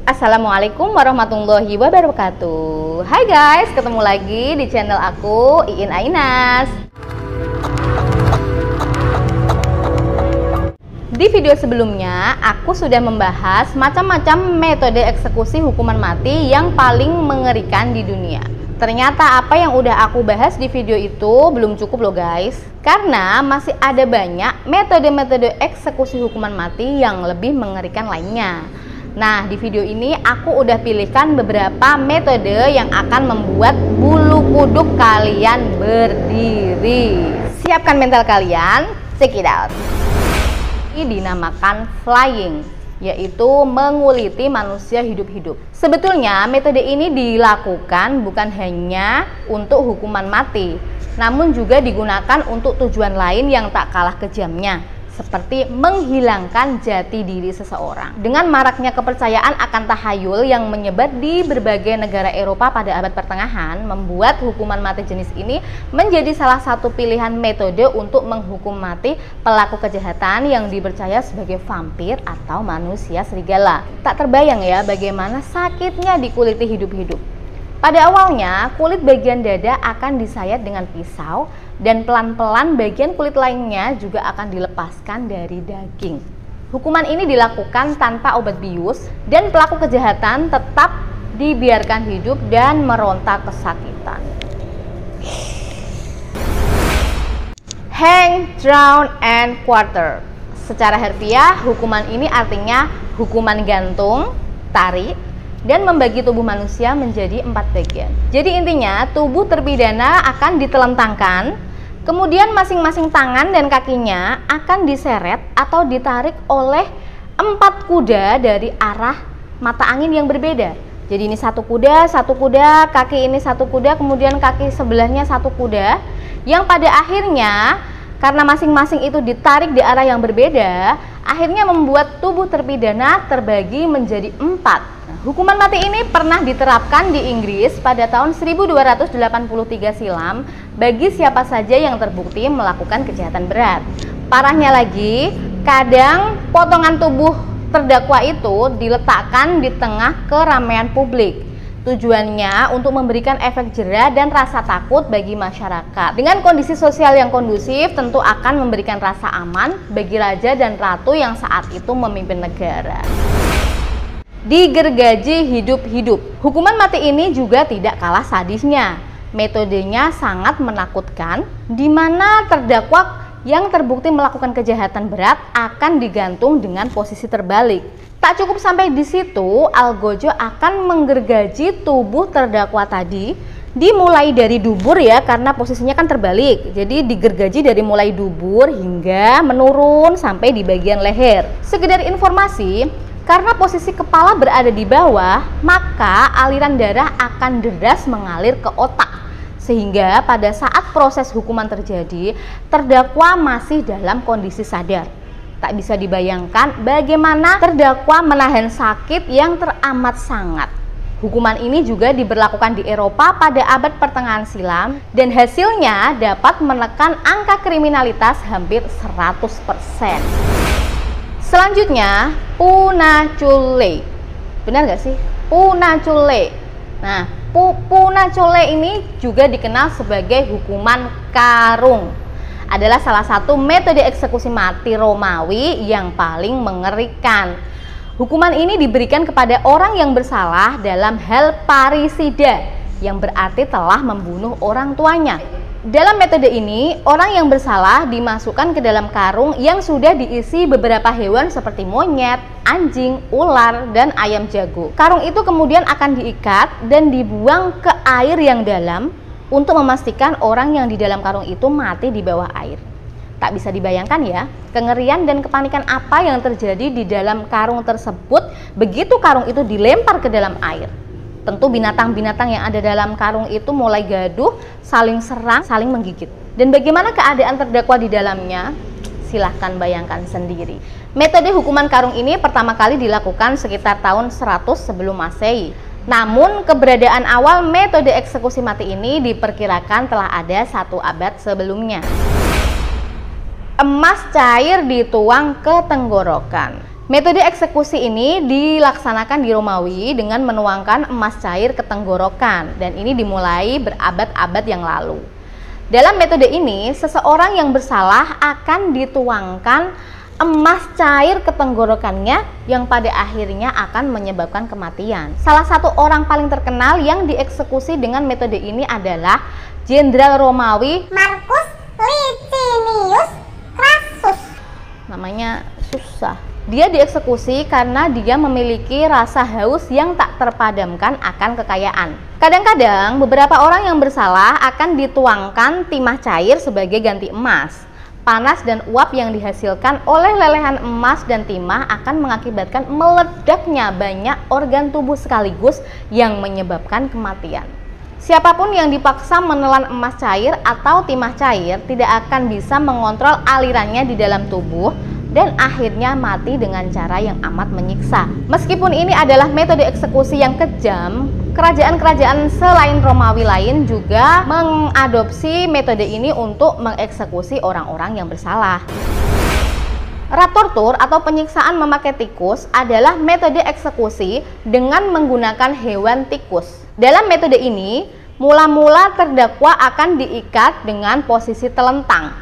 Assalamualaikum warahmatullahi wabarakatuh. Hai guys, ketemu lagi di channel aku, Iin Ainas. Di video sebelumnya, aku sudah membahas macam-macam metode eksekusi hukuman mati yang paling mengerikan di dunia. Ternyata apa yang udah aku bahas di video itu belum cukup loh guys. Karena masih ada banyak metode-metode eksekusi hukuman mati yang lebih mengerikan lainnya. Nah, di video ini aku udah pilihkan beberapa metode yang akan membuat bulu kuduk kalian berdiri. Siapkan mental kalian, check it out. Ini dinamakan flying, yaitu menguliti manusia hidup-hidup. Sebetulnya metode ini dilakukan bukan hanya untuk hukuman mati, namun juga digunakan untuk tujuan lain yang tak kalah kejamnya, seperti menghilangkan jati diri seseorang. Dengan maraknya kepercayaan akan tahayul yang menyebar di berbagai negara Eropa pada abad pertengahan, membuat hukuman mati jenis ini menjadi salah satu pilihan metode untuk menghukum mati pelaku kejahatan yang dipercaya sebagai vampir atau manusia serigala. Tak terbayang ya bagaimana sakitnya dikuliti hidup-hidup. Pada awalnya, kulit bagian dada akan disayat dengan pisau dan pelan-pelan bagian kulit lainnya juga akan dilepaskan dari daging. Hukuman ini dilakukan tanpa obat bius dan pelaku kejahatan tetap dibiarkan hidup dan meronta kesakitan. Hang, drown, and quarter. Secara harfiah, hukuman ini artinya hukuman gantung, tarik, dan membagi tubuh manusia menjadi 4 bagian. Jadi intinya tubuh terpidana akan ditelentangkan, kemudian masing-masing tangan dan kakinya akan diseret atau ditarik oleh 4 kuda dari arah mata angin yang berbeda. Jadi ini satu kuda, kaki ini satu kuda, kemudian kaki sebelahnya satu kuda, yang pada akhirnya karena masing-masing itu ditarik di arah yang berbeda, akhirnya membuat tubuh terpidana terbagi menjadi 4. Hukuman mati ini pernah diterapkan di Inggris pada tahun 1283 silam bagi siapa saja yang terbukti melakukan kejahatan berat. Parahnya lagi, kadang potongan tubuh terdakwa itu diletakkan di tengah keramaian publik. Tujuannya untuk memberikan efek jera dan rasa takut bagi masyarakat. Dengan kondisi sosial yang kondusif, tentu akan memberikan rasa aman bagi raja dan ratu yang saat itu memimpin negara. Digergaji hidup-hidup. Hukuman mati ini juga tidak kalah sadisnya. Metodenya sangat menakutkan, di mana terdakwa yang terbukti melakukan kejahatan berat akan digantung dengan posisi terbalik. Tak cukup sampai di situ, algojo akan menggergaji tubuh terdakwa tadi, dimulai dari dubur ya, karena posisinya kan terbalik. Jadi digergaji dari mulai dubur hingga menurun sampai di bagian leher. Sekedar informasi, karena posisi kepala berada di bawah, maka aliran darah akan deras mengalir ke otak. Sehingga pada saat proses hukuman terjadi, terdakwa masih dalam kondisi sadar. Tak bisa dibayangkan bagaimana terdakwa menahan sakit yang teramat sangat. Hukuman ini juga diberlakukan di Eropa pada abad pertengahan silam dan hasilnya dapat menekan angka kriminalitas hampir 100%. Selanjutnya, punacule. Benar gak sih? Punacule. Nah, punacule ini juga dikenal sebagai hukuman karung. Adalah salah satu metode eksekusi mati Romawi yang paling mengerikan. Hukuman ini diberikan kepada orang yang bersalah dalam hal parisida, yang berarti telah membunuh orang tuanya. Dalam metode ini, orang yang bersalah dimasukkan ke dalam karung yang sudah diisi beberapa hewan seperti monyet, anjing, ular, dan ayam jago. Karung itu kemudian akan diikat dan dibuang ke air yang dalam untuk memastikan orang yang di dalam karung itu mati di bawah air. Tak bisa dibayangkan ya, kengerian dan kepanikan apa yang terjadi di dalam karung tersebut begitu karung itu dilempar ke dalam air. Tentu binatang-binatang yang ada dalam karung itu mulai gaduh, saling serang, saling menggigit. Dan bagaimana keadaan terdakwa di dalamnya? Silahkan bayangkan sendiri. Metode hukuman karung ini pertama kali dilakukan sekitar tahun 100 sebelum Masehi. Namun keberadaan awal metode eksekusi mati ini diperkirakan telah ada 1 abad sebelumnya. Emas cair dituang ke tenggorokan. Metode eksekusi ini dilaksanakan di Romawi dengan menuangkan emas cair ke tenggorokan, dan ini dimulai berabad-abad yang lalu. Dalam metode ini, seseorang yang bersalah akan dituangkan emas cair ke tenggorokannya yang pada akhirnya akan menyebabkan kematian. Salah satu orang paling terkenal yang dieksekusi dengan metode ini adalah Jenderal Romawi Marcus Licinius Crassus. Namanya susah. Dia dieksekusi karena dia memiliki rasa haus yang tak terpadamkan akan kekayaan. Kadang-kadang beberapa orang yang bersalah akan dituangkan timah cair sebagai ganti emas. Panas dan uap yang dihasilkan oleh lelehan emas dan timah akan mengakibatkan meledaknya banyak organ tubuh sekaligus yang menyebabkan kematian. Siapapun yang dipaksa menelan emas cair atau timah cair tidak akan bisa mengontrol alirannya di dalam tubuh dan akhirnya mati dengan cara yang amat menyiksa. Meskipun ini adalah metode eksekusi yang kejam, kerajaan-kerajaan selain Romawi lain juga mengadopsi metode ini untuk mengeksekusi orang-orang yang bersalah. Rat tortur atau penyiksaan memakai tikus adalah metode eksekusi dengan menggunakan hewan tikus. Dalam metode ini, mula-mula terdakwa akan diikat dengan posisi telentang.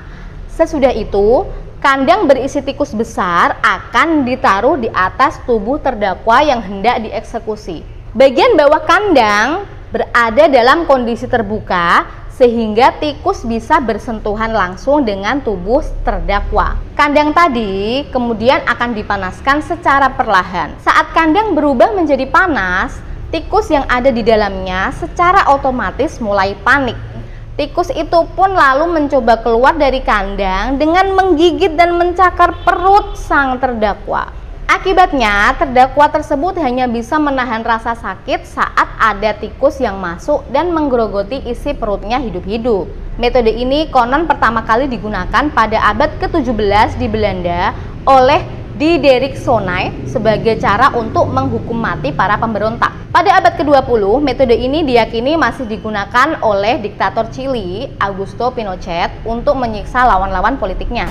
Sesudah itu, kandang berisi tikus besar akan ditaruh di atas tubuh terdakwa yang hendak dieksekusi. Bagian bawah kandang berada dalam kondisi terbuka sehingga tikus bisa bersentuhan langsung dengan tubuh terdakwa. Kandang tadi kemudian akan dipanaskan secara perlahan. Saat kandang berubah menjadi panas, tikus yang ada di dalamnya secara otomatis mulai panik. Tikus itu pun lalu mencoba keluar dari kandang dengan menggigit dan mencakar perut sang terdakwa. Akibatnya, terdakwa tersebut hanya bisa menahan rasa sakit saat ada tikus yang masuk dan menggerogoti isi perutnya hidup-hidup. Metode ini konon pertama kali digunakan pada abad ke-17 di Belanda oleh Diederik Sonnay sebagai cara untuk menghukum mati para pemberontak. Pada abad ke-20, metode ini diyakini masih digunakan oleh diktator Chili, Augusto Pinochet, untuk menyiksa lawan-lawan politiknya.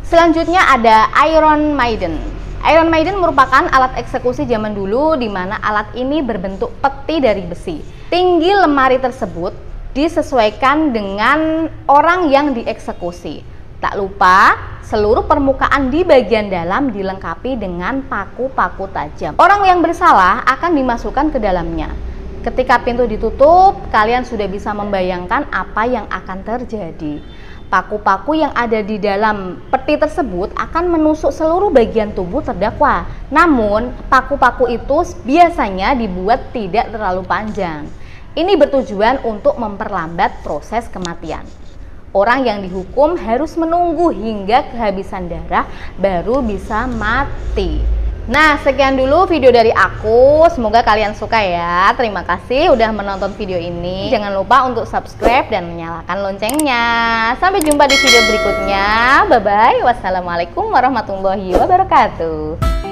Selanjutnya ada Iron Maiden. Iron Maiden merupakan alat eksekusi zaman dulu di mana alat ini berbentuk peti dari besi. Tinggi lemari tersebut disesuaikan dengan orang yang dieksekusi. Tak lupa, seluruh permukaan di bagian dalam dilengkapi dengan paku-paku tajam. Orang yang bersalah akan dimasukkan ke dalamnya. Ketika pintu ditutup, kalian sudah bisa membayangkan apa yang akan terjadi. Paku-paku yang ada di dalam peti tersebut akan menusuk seluruh bagian tubuh terdakwa. Namun, paku-paku itu biasanya dibuat tidak terlalu panjang. Ini bertujuan untuk memperlambat proses kematian. Orang yang dihukum harus menunggu hingga kehabisan darah baru bisa mati. Nah, sekian dulu video dari aku. Semoga kalian suka ya. Terima kasih udah menonton video ini. Jangan lupa untuk subscribe dan menyalakan loncengnya. Sampai jumpa di video berikutnya. Bye-bye. Wassalamualaikum warahmatullahi wabarakatuh.